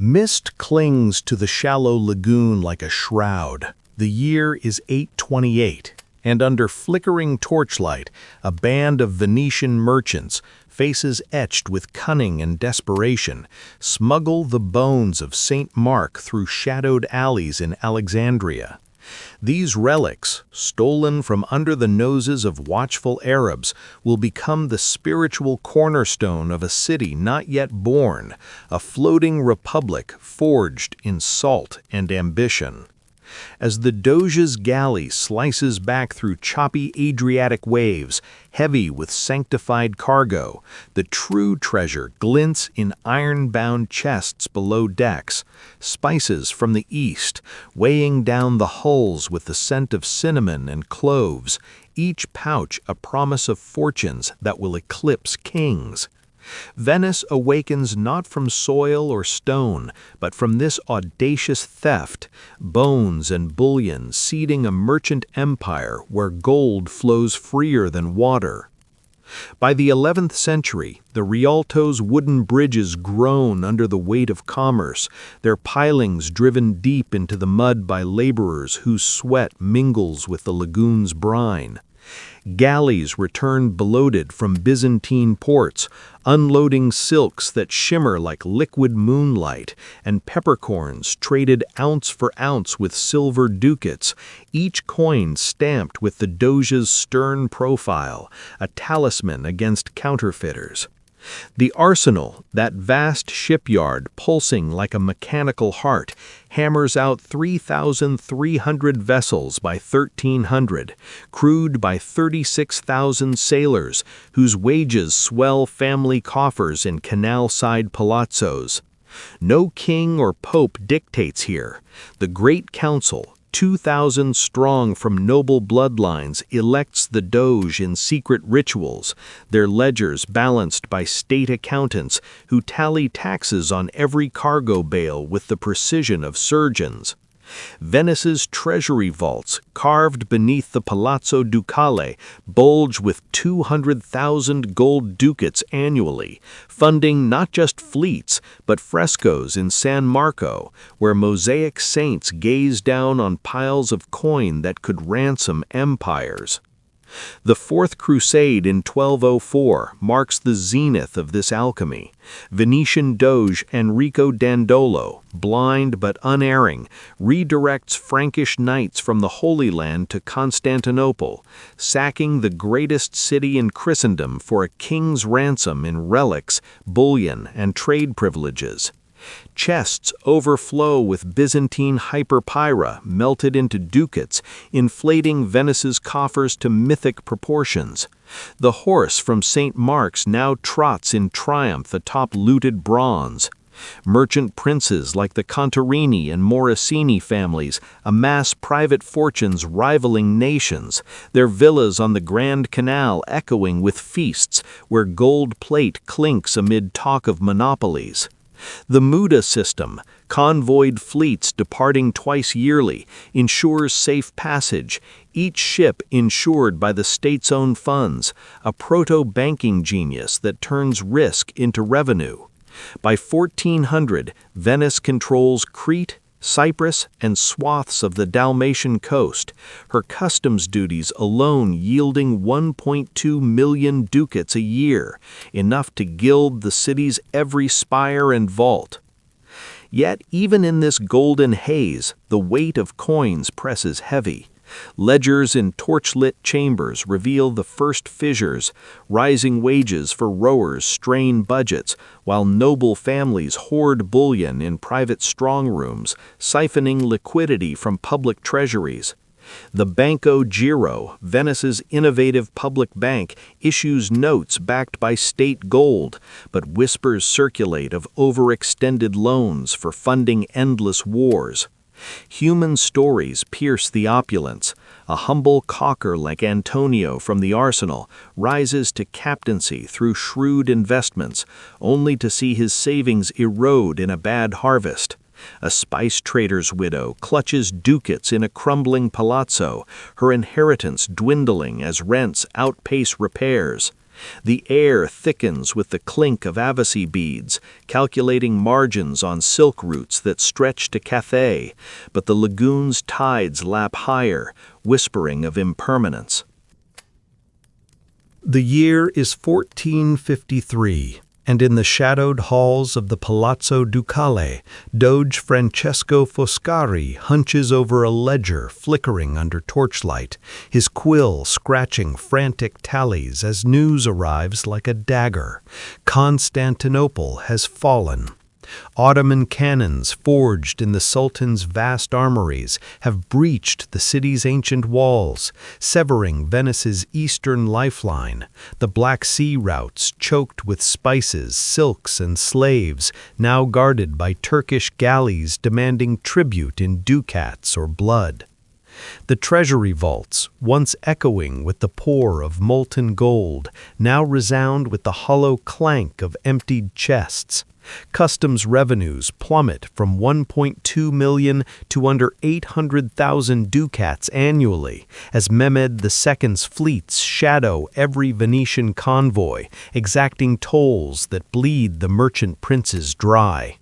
Mist clings to the shallow lagoon like a shroud. The year is 828, and under flickering torchlight, a band of Venetian merchants, faces etched with cunning and desperation, smuggle the bones of Saint Mark through shadowed alleys in Alexandria. These relics, stolen from under the noses of watchful Arabs, will become the spiritual cornerstone of a city not yet born, a floating republic forged in salt and ambition. As the Doge's galley slices back through choppy Adriatic waves, heavy with sanctified cargo, the true treasure glints in iron-bound chests below decks, spices from the east, weighing down the hulls with the scent of cinnamon and cloves, each pouch a promise of fortunes that will eclipse kings. Venice awakens not from soil or stone, but from this audacious theft, bones and bullion seeding a merchant empire where gold flows freer than water. By the 11th century, the Rialto's wooden bridges groan under the weight of commerce, their pilings driven deep into the mud by laborers whose sweat mingles with the lagoon's brine. Galleys return bloated from Byzantine ports, unloading silks that shimmer like liquid moonlight, and peppercorns traded ounce for ounce with silver ducats, each coin stamped with the Doge's stern profile, a talisman against counterfeiters. The arsenal, that vast shipyard pulsing like a mechanical heart, hammers out 3,300 vessels by 1,300, crewed by 36,000 sailors, whose wages swell family coffers in canal-side palazzos. No king or pope dictates here. The Great Council, 2,000 strong from noble bloodlines, elects the Doge in secret rituals, their ledgers balanced by state accountants who tally taxes on every cargo bale with the precision of surgeons. Venice's treasury vaults, carved beneath the Palazzo Ducale, bulge with 200,000 gold ducats annually, funding not just fleets, but frescoes in San Marco, where mosaic saints gaze down on piles of coin that could ransom empires. The Fourth Crusade in 1204 marks the zenith of this alchemy. Venetian Doge Enrico Dandolo, blind but unerring, redirects Frankish knights from the Holy Land to Constantinople, sacking the greatest city in Christendom for a king's ransom in relics, bullion, and trade privileges. Chests overflow with Byzantine hyperpyra melted into ducats, inflating Venice's coffers to mythic proportions. The horse from St. Mark's now trots in triumph atop looted bronze. Merchant princes like the Contarini and Morosini families amass private fortunes rivaling nations, their villas on the Grand Canal echoing with feasts where gold plate clinks amid talk of monopolies. The Muda system, convoyed fleets departing twice yearly, ensures safe passage, each ship insured by the state's own funds, a proto-banking genius that turns risk into revenue. By 1400, Venice controls Crete, Cyprus, and swaths of the Dalmatian coast, her customs duties alone yielding 1.2 million ducats a year, enough to gild the city's every spire and vault. Yet even in this golden haze, the weight of coins presses heavy. Ledgers in torch-lit chambers reveal the first fissures, rising wages for rowers strain budgets, while noble families hoard bullion in private strongrooms, siphoning liquidity from public treasuries. The Banco Giro, Venice's innovative public bank, issues notes backed by state gold, but whispers circulate of overextended loans for funding endless wars. Human stories pierce the opulence. A humble caulker like Antonio from the arsenal rises to captaincy through shrewd investments, only to see his savings erode in a bad harvest. A spice trader's widow clutches ducats in a crumbling palazzo, her inheritance dwindling as rents outpace repairs. The air thickens with the clink of Avicii beads, calculating margins on silk routes that stretch to Cathay, but the lagoon's tides lap higher, whispering of impermanence. The year is 1453, and in the shadowed halls of the Palazzo Ducale, Doge Francesco Foscari hunches over a ledger flickering under torchlight, his quill scratching frantic tallies as news arrives like a dagger. Constantinople has fallen. Ottoman cannons forged in the Sultan's vast armories have breached the city's ancient walls, severing Venice's eastern lifeline. The Black Sea routes, choked with spices, silks, and slaves, now guarded by Turkish galleys demanding tribute in ducats or blood. The treasury vaults, once echoing with the pour of molten gold, now resound with the hollow clank of emptied chests. Customs revenues plummet from 1.2 million to under 800,000 ducats annually as Mehmed II's fleets shadow every Venetian convoy, exacting tolls that bleed the merchant princes dry.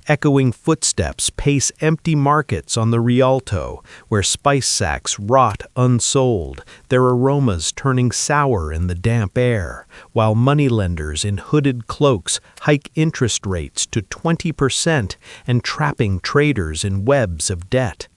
Echoing footsteps pace empty markets on the Rialto, where spice sacks rot unsold, their aromas turning sour in the damp air, while moneylenders in hooded cloaks hike interest rates to 20% and trapping traders in webs of debt.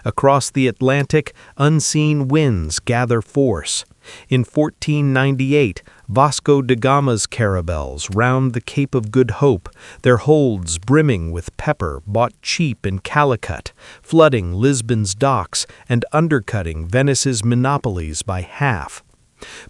Across the Atlantic, unseen winds gather force. In 1498, Vasco da Gama's caravels round the Cape of Good Hope, their holds brimming with pepper bought cheap in Calicut, flooding Lisbon's docks and undercutting Venice's monopolies by half.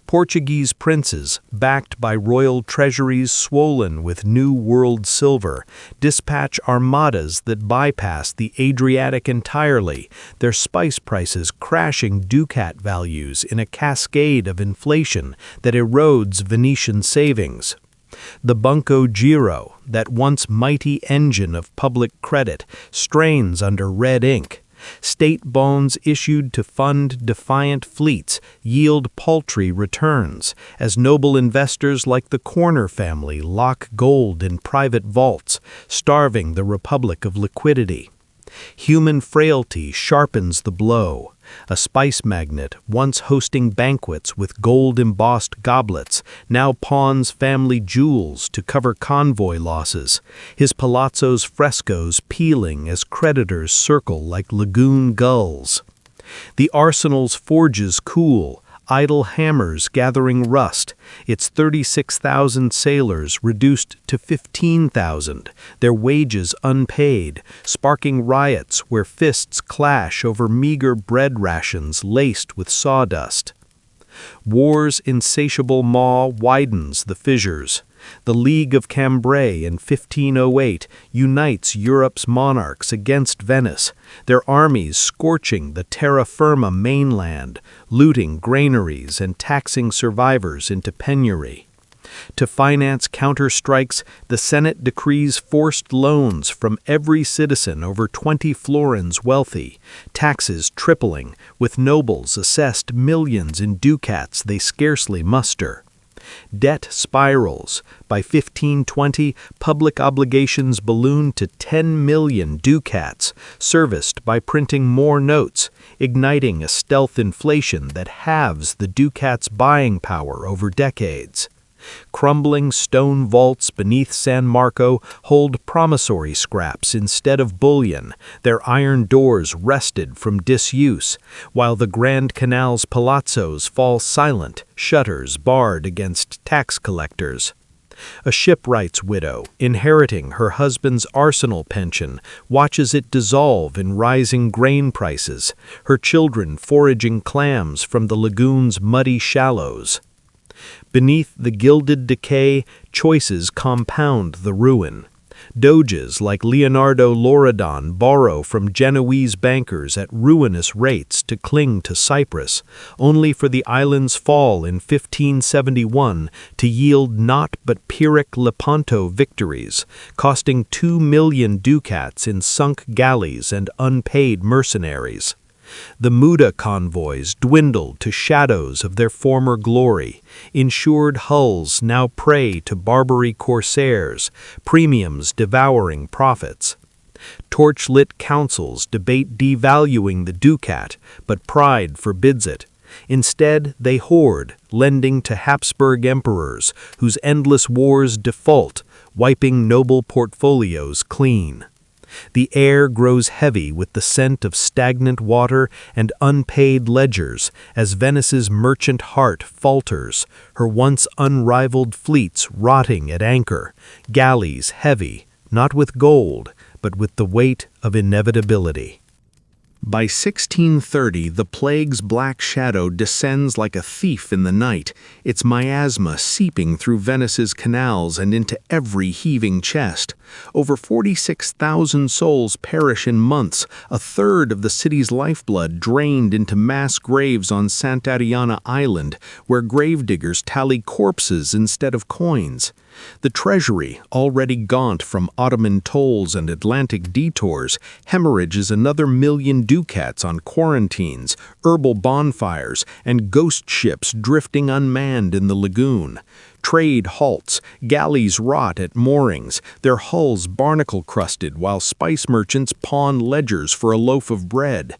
Portuguese princes, backed by royal treasuries swollen with New World silver, dispatch armadas that bypass the Adriatic entirely, their spice prices crashing ducat values in a cascade of inflation that erodes Venetian savings. The Banco Giro, that once mighty engine of public credit, strains under red ink. State bonds issued to fund defiant fleets yield paltry returns, as noble investors like the Corner family lock gold in private vaults, starving the republic of liquidity. Human frailty sharpens the blow. A spice magnate, once hosting banquets with gold-embossed goblets, now pawns family jewels to cover convoy losses, his palazzo's frescoes peeling as creditors circle like lagoon gulls. The arsenal's forges cool, idle hammers gathering rust, its 36,000 sailors reduced to 15,000, their wages unpaid, sparking riots where fists clash over meager bread rations laced with sawdust. War's insatiable maw widens the fissures. The League of Cambrai in 1508 unites Europe's monarchs against Venice, their armies scorching the terra firma mainland, looting granaries and taxing survivors into penury. To finance counterstrikes, the Senate decrees forced loans from every citizen over 20 florins wealthy, taxes tripling, with nobles assessed millions in ducats they scarcely muster. Debt spirals. By 1520, public obligations balloon to 10 million ducats, serviced by printing more notes, igniting a stealth inflation that halves the ducat's buying power over decades. Crumbling stone vaults beneath San Marco hold promissory scraps instead of bullion, their iron doors wrested from disuse, while the Grand Canal's palazzos fall silent, shutters barred against tax collectors. A shipwright's widow, inheriting her husband's arsenal pension, watches it dissolve in rising grain prices, her children foraging clams from the lagoon's muddy shallows. Beneath the gilded decay, choices compound the ruin. Doges like Leonardo Loredan borrow from Genoese bankers at ruinous rates to cling to Cyprus, only for the island's fall in 1571 to yield naught but Pyrrhic Lepanto victories, costing 2 million ducats in sunk galleys and unpaid mercenaries. The Muda convoys dwindled to shadows of their former glory, insured hulls now prey to Barbary corsairs, premiums devouring profits. Torchlit councils debate devaluing the ducat, but pride forbids it. Instead, they hoard, lending to Habsburg emperors, whose endless wars default, wiping noble portfolios clean. The air grows heavy with the scent of stagnant water and unpaid ledgers as Venice's merchant heart falters, her once unrivaled fleets rotting at anchor, galleys heavy, not with gold, but with the weight of inevitability. By 1630, the plague's black shadow descends like a thief in the night, its miasma seeping through Venice's canals and into every heaving chest. Over 46,000 souls perish in months, a third of the city's lifeblood drained into mass graves on Sant'Ariana Island, where gravediggers tally corpses instead of coins. The treasury, already gaunt from Ottoman tolls and Atlantic detours, hemorrhages another million ducats on quarantines, herbal bonfires, and ghost ships drifting unmanned in the lagoon. Trade halts, galleys rot at moorings, their hulls barnacle-crusted while spice merchants pawn ledgers for a loaf of bread.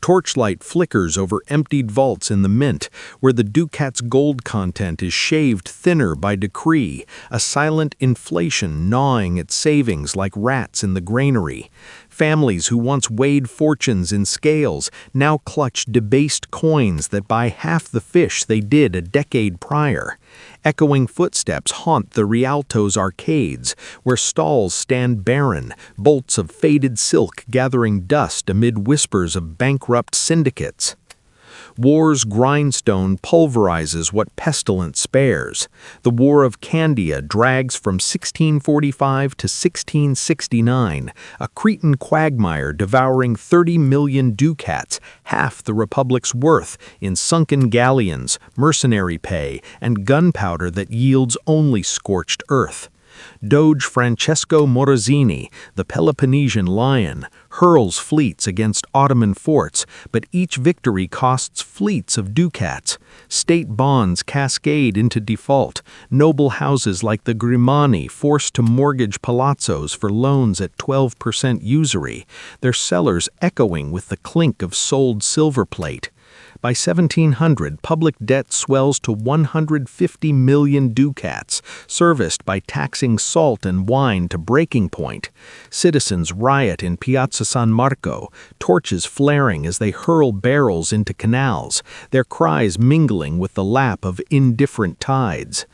Torchlight flickers over emptied vaults in the mint, where the ducat's gold content is shaved thinner by decree, a silent inflation gnawing at savings like rats in the granary. Families who once weighed fortunes in scales now clutch debased coins that buy half the fish they did a decade prior. Echoing footsteps haunt the Rialto's arcades, where stalls stand barren, bolts of faded silk gathering dust amid whispers of bankrupt syndicates. War's grindstone pulverizes what pestilence spares. The War of Candia drags from 1645 to 1669, a Cretan quagmire devouring 30 million ducats, half the Republic's worth, in sunken galleons, mercenary pay, and gunpowder that yields only scorched earth. Doge Francesco Morosini, the Peloponnesian lion, hurls fleets against Ottoman forts, but each victory costs fleets of ducats. State bonds cascade into default, noble houses like the Grimani forced to mortgage palazzos for loans at 12% usury, their cellars echoing with the clink of sold silver plate. By 1700, public debt swells to 150 million ducats, serviced by taxing salt and wine to breaking point. Citizens riot in Piazza San Marco, torches flaring as they hurl barrels into canals, their cries mingling with the lap of indifferent tides.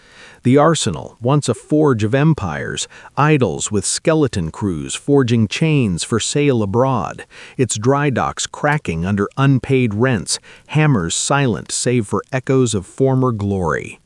The arsenal, once a forge of empires, idles with skeleton crews forging chains for sale abroad, its dry docks cracking under unpaid rents, hammers silent save for echoes of former glory.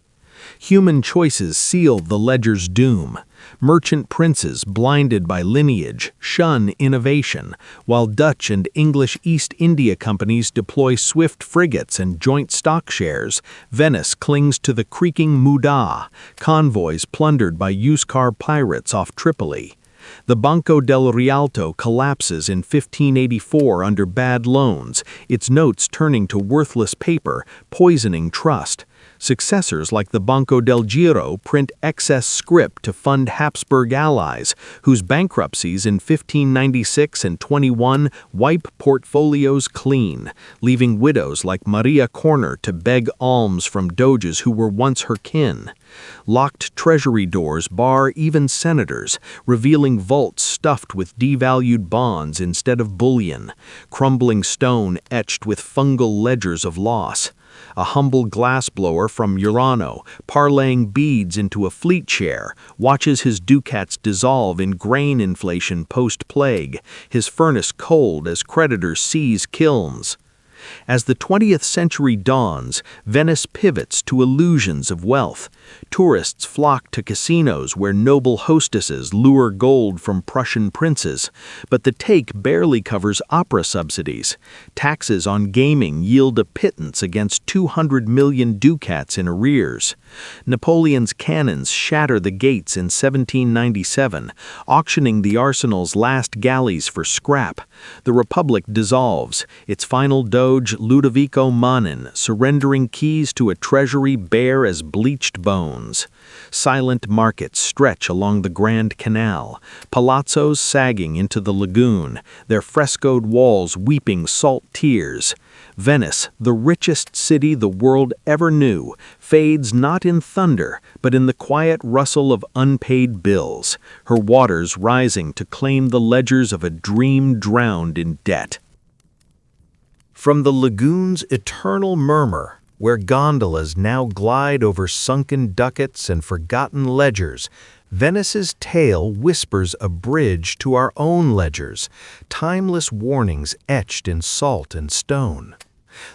Human choices sealed the ledger's doom. Merchant princes, blinded by lineage, shun innovation, while Dutch and English East India companies deploy swift frigates and joint stock shares. Venice clings to the creaking Muda, convoys plundered by used-car pirates off Tripoli. The Banco del Rialto collapses in 1584 under bad loans, its notes turning to worthless paper, poisoning trust. Successors like the Banco del Giro print excess scrip to fund Habsburg allies, whose bankruptcies in 1596 and 21 wipe portfolios clean, leaving widows like Maria Corner to beg alms from doges who were once her kin. Locked treasury doors bar even senators, revealing vaults stuffed with devalued bonds instead of bullion, crumbling stone etched with fungal ledgers of loss. A humble glassblower from Urano, parlaying beads into a fleet share, watches his ducats dissolve in grain inflation post-plague, his furnace cold as creditors seize kilns. As the 20th century dawns, Venice pivots to illusions of wealth. Tourists flock to casinos where noble hostesses lure gold from Prussian princes, but the take barely covers opera subsidies. Taxes on gaming yield a pittance against 200 million ducats in arrears. Napoleon's cannons shatter the gates in 1797, auctioning the arsenal's last galleys for scrap. The Republic dissolves, its final doge Ludovico Manin surrendering keys to a treasury bare as bleached bones. Silent markets stretch along the Grand Canal, palazzos sagging into the lagoon, their frescoed walls weeping salt tears. Venice, the richest city the world ever knew, fades not in thunder, but in the quiet rustle of unpaid bills, her waters rising to claim the ledgers of a dream drowned in debt. From the lagoon's eternal murmur, where gondolas now glide over sunken ducats and forgotten ledgers, Venice's tale whispers a bridge to our own ledgers, timeless warnings etched in salt and stone.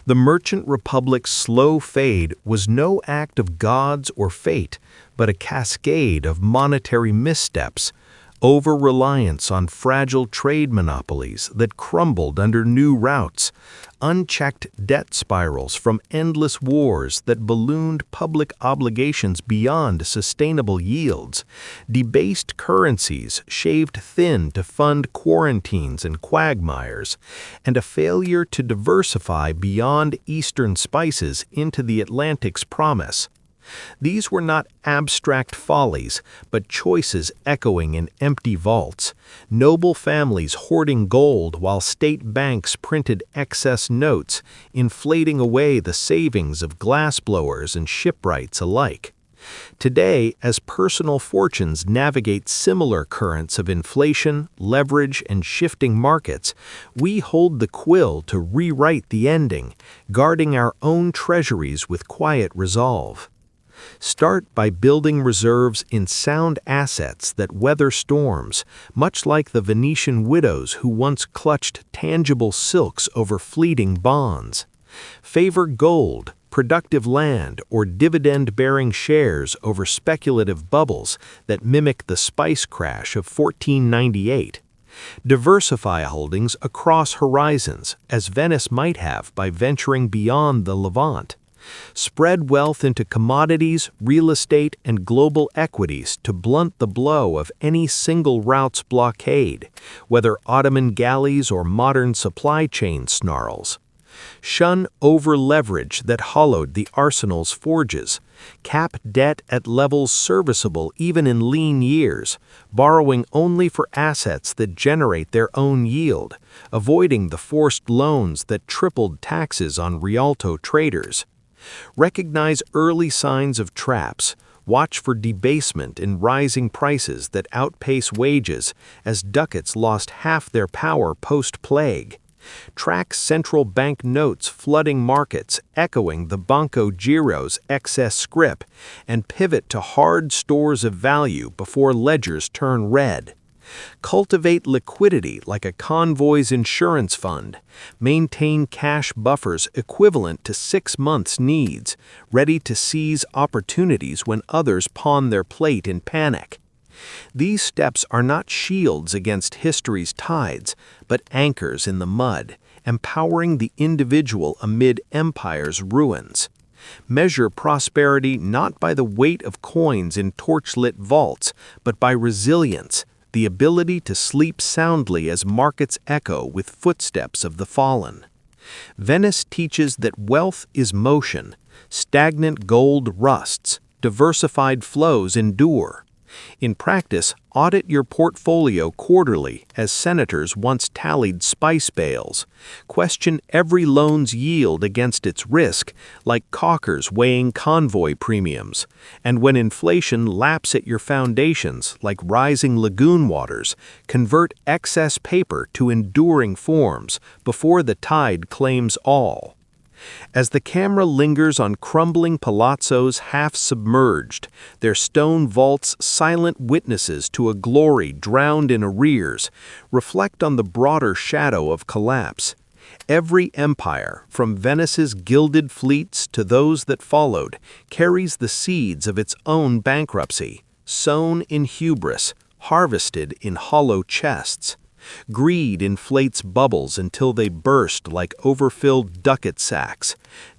The Merchant Republic's slow fade was no act of gods or fate, but a cascade of monetary missteps, over-reliance on fragile trade monopolies that crumbled under new routes, unchecked debt spirals from endless wars that ballooned public obligations beyond sustainable yields, debased currencies shaved thin to fund quarantines and quagmires, and a failure to diversify beyond Eastern spices into the Atlantic's promise. These were not abstract follies, but choices echoing in empty vaults, noble families hoarding gold while state banks printed excess notes, inflating away the savings of glassblowers and shipwrights alike. Today, as personal fortunes navigate similar currents of inflation, leverage, and shifting markets, we hold the quill to rewrite the ending, guarding our own treasuries with quiet resolve. Start by building reserves in sound assets that weather storms, much like the Venetian widows who once clutched tangible silks over fleeting bonds. Favor gold, productive land, or dividend-bearing shares over speculative bubbles that mimic the spice crash of 1498. Diversify holdings across horizons, as Venice might have by venturing beyond the Levant. Spread wealth into commodities, real estate, and global equities to blunt the blow of any single route's blockade, whether Ottoman galleys or modern supply chain snarls. Shun over-leverage that hollowed the arsenal's forges. Cap debt at levels serviceable even in lean years, borrowing only for assets that generate their own yield, avoiding the forced loans that tripled taxes on Rialto traders. Recognize early signs of traps. Watch for debasement in rising prices that outpace wages as ducats lost half their power post-plague. Track central bank notes flooding markets, echoing the Banco Giro's excess scrip, and pivot to hard stores of value before ledgers turn red. Cultivate liquidity like a convoy's insurance fund. Maintain cash buffers equivalent to 6 months' needs, ready to seize opportunities when others pawn their plate in panic. These steps are not shields against history's tides, but anchors in the mud, empowering the individual amid empire's ruins. Measure prosperity not by the weight of coins in torchlit vaults, but by resilience, the ability to sleep soundly as markets echo with footsteps of the fallen. Venice teaches that wealth is motion, stagnant gold rusts, diversified flows endure. In practice, audit your portfolio quarterly as senators once tallied spice bales. Question every loan's yield against its risk, like caulkers weighing convoy premiums. And when inflation laps at your foundations, like rising lagoon waters, convert excess paper to enduring forms before the tide claims all. As the camera lingers on crumbling palazzos half submerged, their stone vaults silent witnesses to a glory drowned in arrears, reflect on the broader shadow of collapse. Every empire, from Venice's gilded fleets to those that followed, carries the seeds of its own bankruptcy, sown in hubris, harvested in hollow chests. Greed inflates bubbles until they burst like overfilled ducat sacks.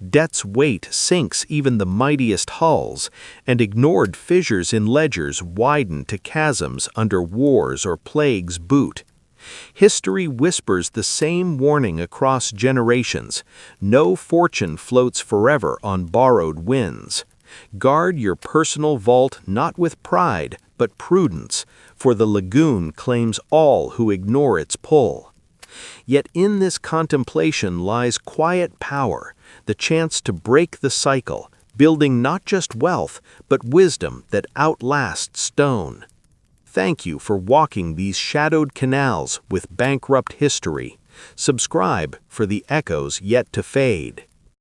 Debt's weight sinks even the mightiest hulls, and ignored fissures in ledgers widen to chasms under wars or plagues boot. History whispers the same warning across generations. No fortune floats forever on borrowed winds. Guard your personal vault not with pride, but prudence, for the lagoon claims all who ignore its pull. Yet in this contemplation lies quiet power, the chance to break the cycle, building not just wealth, but wisdom that outlasts stone. Thank you for walking these shadowed canals with Bankrupt history. Subscribe for the echoes yet to fade.